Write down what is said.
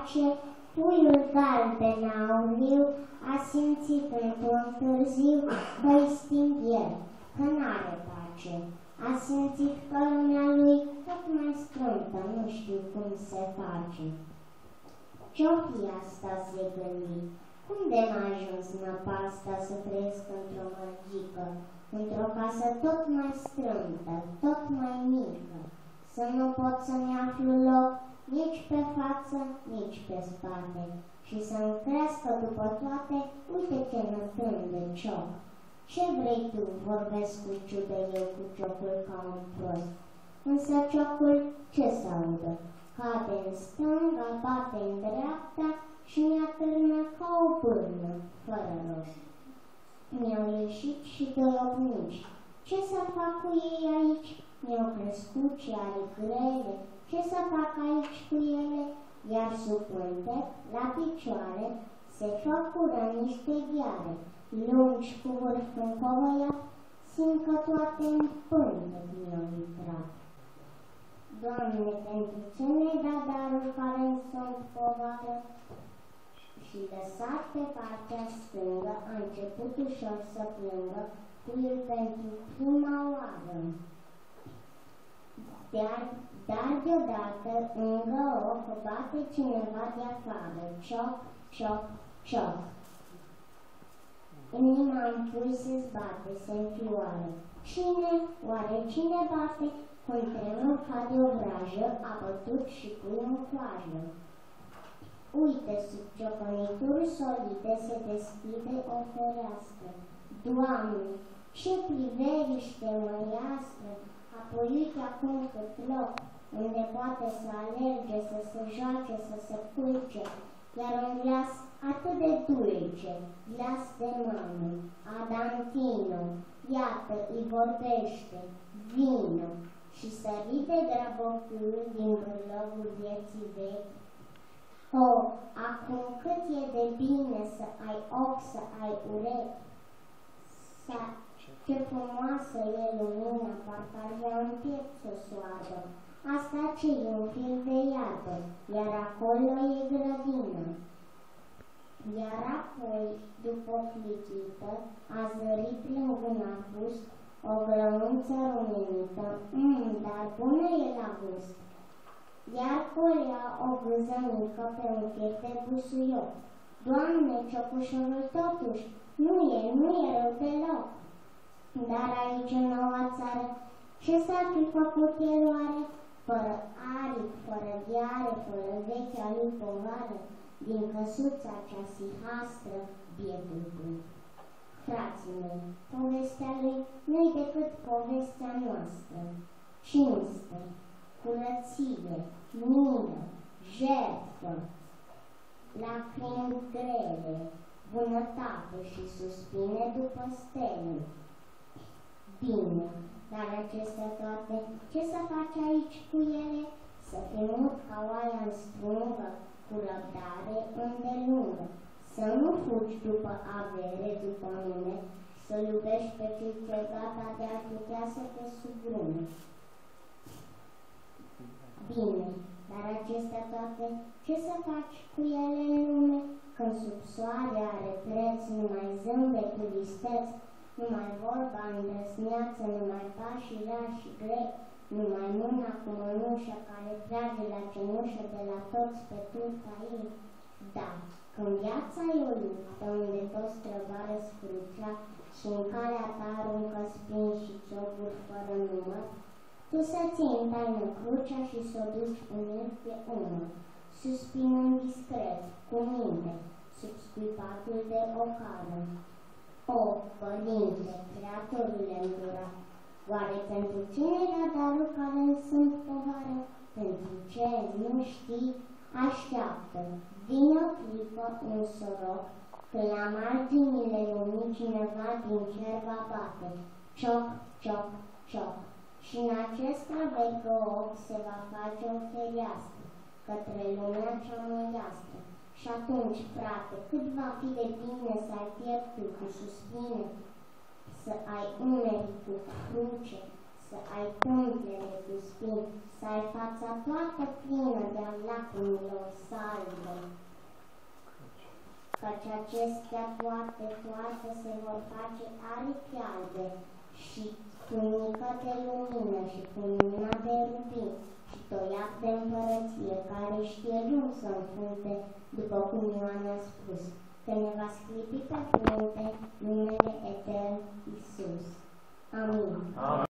pace, puiul galben auriu a simțit într-un târziu că-i sting el, că n-are pace. A simțit că lumea lui tot mai strâmtă, nu știu cum se face. Ce-o fi asta, se gândi? Cum de m-a ajuns năpasta să trăiesc într-o mărgică, într-o casă tot mai strâmtă, tot mai mică, să nu pot să-mi aflu loc nici pe față, nici pe spate, și să-mi crească după toate, uite ce nătând de cioc. Ce vrei tu, vorbesc cu ciudă eu cu ciocul ca un prost, însă ciocul ce s-audă? Cade în stânga, bate în dreapta și mi-atârnă ca o pârnă, fără rost. Mi-au ieșit și doi obnici. Ce să fac cu ei aici? Mi-au crescut și are grele. Ce să fac aici cu ele? Iar sub pântec, la picioare, se făcură niște gheare, lungi cu vârf încovăiat, simt că toate în pântec mi-au intrat. Doamne, pentru ce ne-ai dat darul care-mi sunt povară? Și lăsat pe partea stângă, a început ușor să plângă, puiul pentru prima oară. Dar deodată, lângă ochi, bate cineva de afară, cioc, cioc, cioc. Inima în pui se zbate, se înfioară. Cine? Oare cine bate? Cu un tremur ca de o vrajă, a bătut și puiul în coajă. Uite, sub ciocănituri solide se deschide o fereastră. Doamne, ce priveliște măreastră! Apoi uite acum cât loc, unde poate să alerge, să se joace, să se culce, iar un glas atât de dulce, glas de mamă, Adantino, iată, îi vorbește, vină, și sări de drabocul din bârlogul vieții vechi. O, acum cât e de bine să ai ochi, să ai urechi, ce frumoasă e lumina, parcă ar vrea în piept să soară. Asta ce e un fir de iarbă, iar acolo e grădină. Iar apoi, după o clipită, a zărit lângă un arbust o grăunță rumenită, dar bună e la gust. Iar colea o gâză mică pe un fir de busuioc. Doamne, ciocușorul totuși, nu e rău deloc. Dar aici, în noua țară, ce s-ar fi făcut el oare? Fără aripi, fără gheare, fără vechea lui povară, din căsuța cea sihastră, bietul bun. Frații mei, povestea lui nu-i decât povestea noastră. Cinste, curăție, milă, jertfă, lacrimi grele, bunătate și suspine după stele. Bine, dar acestea toate, ce să faci aici cu ele? Să fii mut ca oaia în strungă, cu răbdare îndelungă, să nu fugi după avere, după nume, să-l iubești pe cel ce gata de a putea să te subrume. Bine, dar acestea toate, ce să faci cu ele în lume, când sub soare are preț numai zâmbetul isteț, numai vorba îndrăsneață, numai pașii lași și grei, numai mâna cu mănușă care trage la cenușă de la toți pe turca ei. Da, când viața e o luptă unde toți trăbară scrucea și în calea ta aruncă spini și ciocuri fără număr, tu să ții în taină crucea și să o duci unit pe umăr, suspinând discret, cu minte, sub scuipatul de ocară. O, Părinte, Creatorule îndurat, oare pentru cine era darul care îmi sunt povară? Pentru ce? Nu știi? Așteaptă, vine o clipă, un soroc, când la marginile lumii cineva din cer va bate, cioc, cioc, cioc, și în acest veche ochi se va face o fereastră către lumea cea măreastră. Și atunci, frate, cât va fi de bine să ai pieptul cu suspine, să ai umerii cu cruce, să ai pumplele cu spini, să ai fața toată plină de-a lacrimilor salbe. Căci acestea toate se vor face aripi albe și tunică de lumină și cununa de rubin și toiac de împărăție care știe cum să înfrunte, după cum Ioan a spus, că ne va sclipi pe frunte numele etern Iisus. Amin.